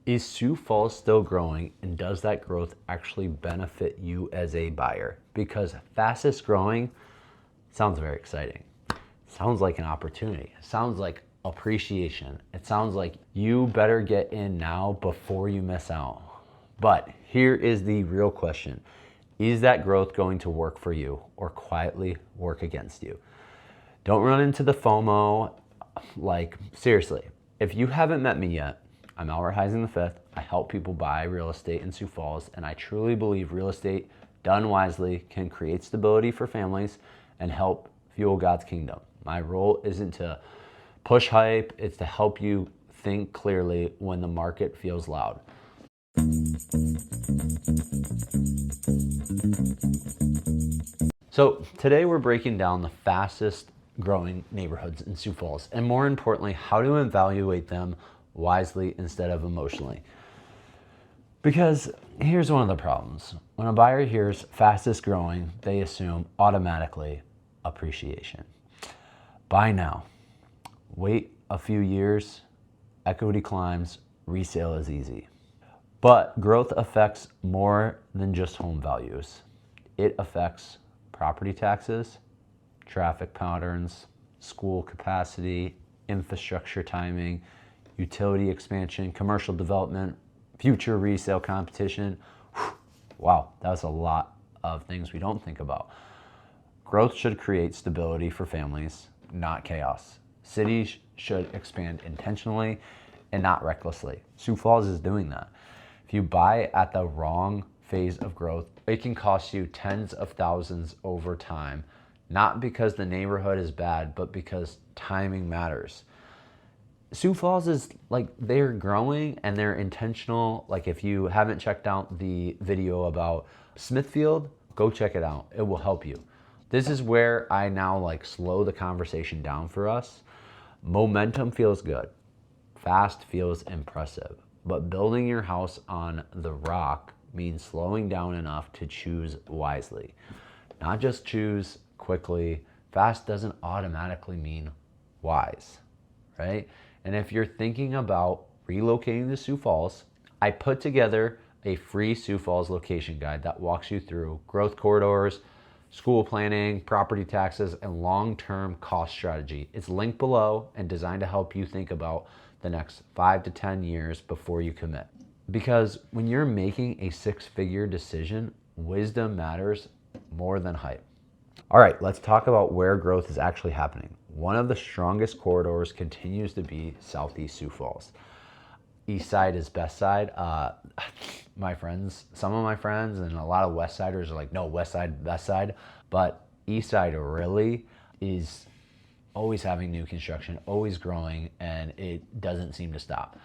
Is Sioux Falls still growing, and does that growth actually benefit you as a buyer? Because fastest growing sounds very exciting. Sounds like an opportunity. It sounds like appreciation. It sounds like you better get in now before you miss out. But here is the real question. Is that growth going to work for you or quietly work against you? Don't run into the FOMO. Like, seriously, if you haven't met me yet, I'm Albert Heising V. I help people buy real estate in Sioux Falls, and I truly believe real estate done wisely can create stability for families and help fuel God's kingdom. My role isn't to push hype, it's to help you think clearly when the market feels loud. So today we're breaking down the fastest growing neighborhoods in Sioux Falls, and more importantly, how to evaluate them wisely instead of emotionally. Because here's one of the problems. When a buyer hears fastest growing, they assume automatically appreciation. Buy now. Wait a few years, equity climbs, resale is easy. But growth affects more than just home values. It affects property taxes, traffic patterns, school capacity, infrastructure timing, utility expansion, commercial development, future resale competition. Wow, that was a lot of things we don't think about. Growth should create stability for families, not chaos. Cities should expand intentionally and not recklessly. Sioux Falls is doing that. If you buy at the wrong phase of growth, it can cost you tens of thousands over time, not because the neighborhood is bad, but because timing matters. Sioux Falls is like, they're growing and they're intentional. Like, if you haven't checked out the video about Smithfield, go check it out. It will help you. This is where I now like slow the conversation down for us. Momentum feels good. Fast feels impressive. But building your house on the rock means slowing down enough to choose wisely. Not just choose quickly. Fast doesn't automatically mean wise, right? And if you're thinking about relocating to Sioux Falls, I put together a free Sioux Falls location guide that walks you through growth corridors, school planning, property taxes, and long-term cost strategy. It's linked below and designed to help you think about the next 5 to 10 years before you commit. Because when you're making a six-figure decision, wisdom matters more than hype. All right, let's talk about where growth is actually happening. One of the strongest corridors continues to be Southeast Sioux Falls. East side is best side. Some of my friends and a lot of West Siders are like, no, West side, best side. But East side really is always having new construction, always growing, and it doesn't seem to stop.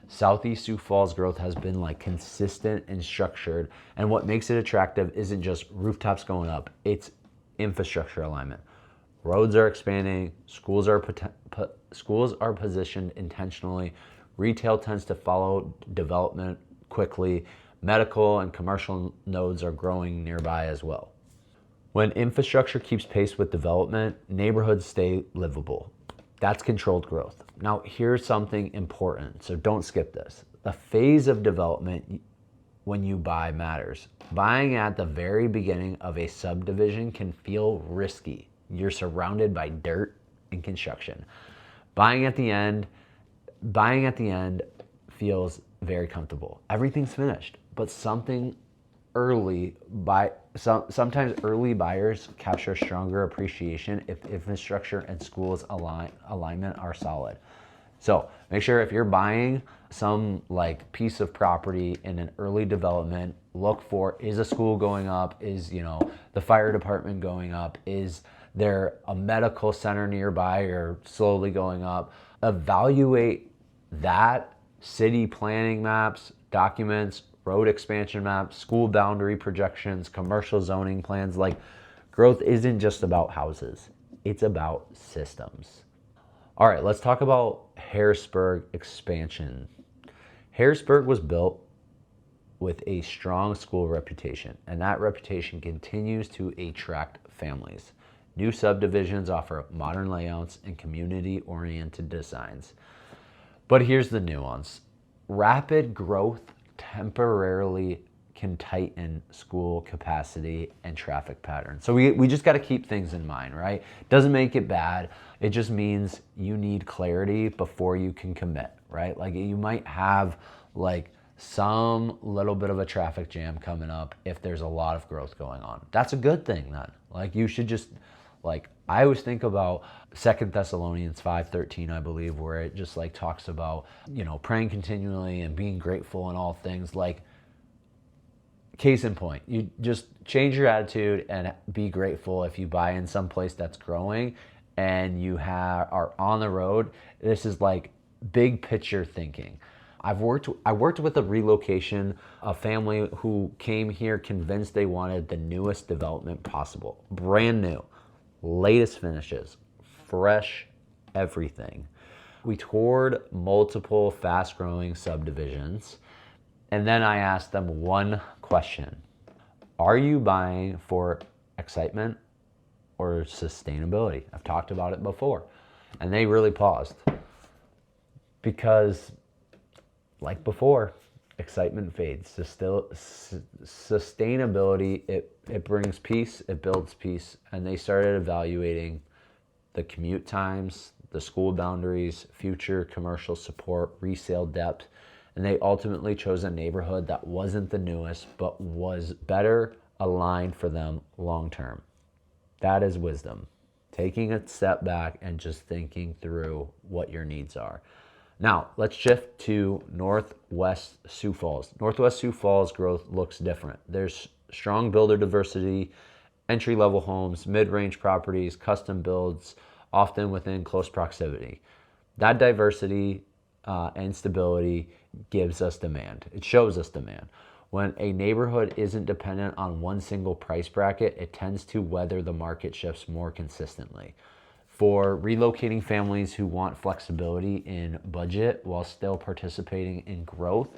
Southeast Sioux Falls growth has been like consistent and structured. And what makes it attractive isn't just rooftops going up, it's infrastructure alignment. Roads are expanding, schools are positioned intentionally, retail tends to follow development quickly, medical and commercial nodes are growing nearby as well. When infrastructure keeps pace with development, neighborhoods stay livable. That's controlled growth. Now, here's something important, so don't skip this. The phase of development when you buy matters. Buying at the very beginning of a subdivision can feel risky. You're surrounded by dirt and construction. Buying at the end feels very comfortable. Everything's finished, but sometimes early buyers capture stronger appreciation if infrastructure and schools alignment are solid. So make sure if you're buying some like piece of property in an early development, look for, is a school going up? Is, the fire department going up? Is there a medical center nearby or slowly going up? Evaluate that, city planning maps, documents, road expansion maps, school boundary projections, commercial zoning plans. Like, growth isn't just about houses, it's about systems. All right, let's talk about Harrisburg expansion. Harrisburg was built with a strong school reputation, and that reputation continues to attract families. New subdivisions offer modern layouts and community-oriented designs. But here's the nuance. rapid growth temporarily can tighten school capacity and traffic patterns. So we just got to keep things in mind, right? Doesn't make it bad. It just means you need clarity before you can commit, right? Like you might have like some little bit of a traffic jam coming up if there's a lot of growth going on. That's a good thing then. Like you should just, like I always think about 2 Thessalonians 5:13, I believe, where it just like talks about, praying continually and being grateful in all things. Like, case in point, you just change your attitude and be grateful if you buy in some place that's growing and you are on the road. This is like big picture thinking. I worked with a relocation, a family who came here convinced they wanted the newest development possible. Brand new, latest finishes, fresh everything. We toured multiple fast growing subdivisions. And then I asked them one question. Are you buying for excitement or sustainability? I've talked about it before. And they really paused. Because, like before, excitement fades. Sustainability, it brings peace, it builds peace. And they started evaluating the commute times, the school boundaries, future commercial support, resale depth. And they ultimately chose a neighborhood that wasn't the newest, but was better aligned for them long term. That is wisdom. Taking a step back and just thinking through what your needs are. Now, let's shift to Northwest Sioux Falls. Northwest Sioux Falls growth looks different. There's strong builder diversity, entry-level homes, mid-range properties, custom builds, often within close proximity. That diversity and stability gives us demand. It shows us demand. When a neighborhood isn't dependent on one single price bracket, it tends to weather the market shifts more consistently. For relocating families who want flexibility in budget while still participating in growth,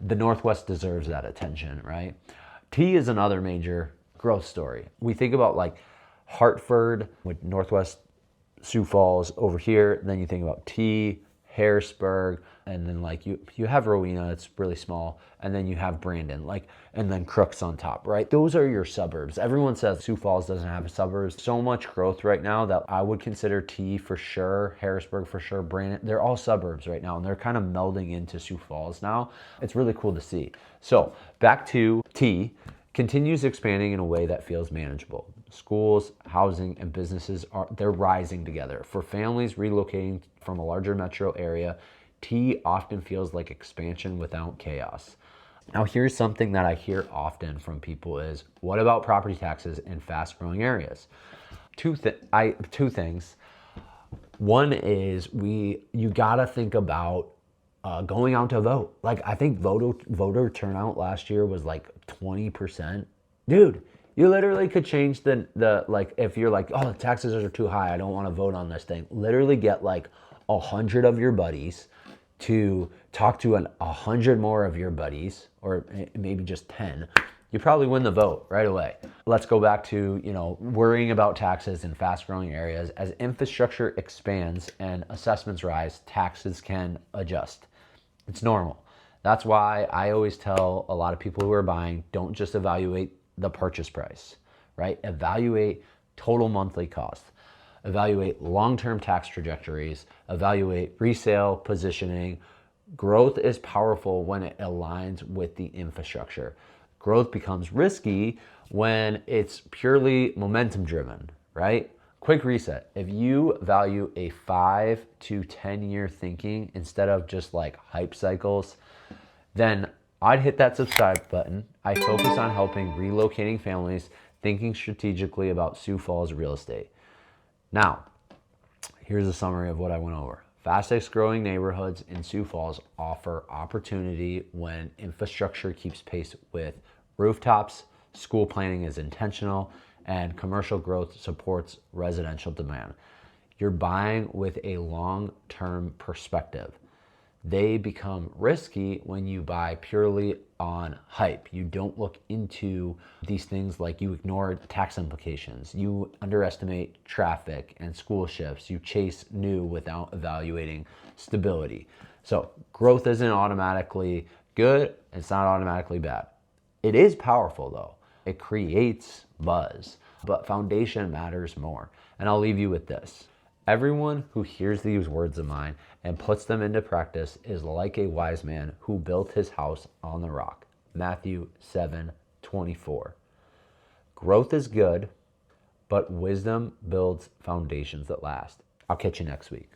the Northwest deserves that attention, right? T is another major growth story. We think about like Hartford with Northwest Sioux Falls over here, then you think about T, Harrisburg, and then like you have Rowena, it's really small, and then you have Brandon, and then Crooks on top, right? Those are your suburbs. Everyone says Sioux Falls doesn't have suburbs. So much growth right now that I would consider T for sure, Harrisburg for sure, Brandon, they're all suburbs right now, and they're kind of melding into Sioux Falls now. It's really cool to see. So back to T, continues expanding in a way that feels manageable. Schools, housing, and businesses they're rising together. For families relocating from a larger metro area, T often feels like expansion without chaos. Now, here's something that I hear often from people is, what about property taxes in fast-growing areas? Two things. One is you gotta think about going out to vote. Like, I think voter turnout last year was like 20%. Dude, you literally could change the like, if you're like, oh, the taxes are too high, I don't want to vote on this thing. Literally get like 100 of your buddies to talk to 100 more of your buddies, or maybe just 10. You probably win the vote right away. Let's go back to, worrying about taxes in fast-growing areas. As infrastructure expands and assessments rise, taxes can adjust. It's normal. That's why I always tell a lot of people who are buying, don't just evaluate the purchase price, right? Evaluate total monthly cost. Evaluate long-term tax trajectories. Evaluate resale positioning. Growth is powerful when it aligns with the infrastructure. Growth becomes risky when it's purely momentum driven, right? Quick reset. If you value a 5 to 10 year thinking instead of just like hype cycles, then I'd hit that subscribe button. I focus on helping relocating families thinking strategically about Sioux Falls real estate. Now, here's a summary of what I went over. Fastest growing neighborhoods in Sioux Falls offer opportunity when infrastructure keeps pace with rooftops, school planning is intentional, and commercial growth supports residential demand. You're buying with a long-term perspective. They become risky when you buy purely on hype. You don't look into these things, like you ignore tax implications. You underestimate traffic and school shifts. You chase new without evaluating stability. So growth isn't automatically good. It's not automatically bad. It is powerful though. It creates buzz, but foundation matters more. And I'll leave you with this. Everyone who hears these words of mine and puts them into practice is like a wise man who built his house on the rock. Matthew 7:24. Growth is good, but wisdom builds foundations that last. I'll catch you next week.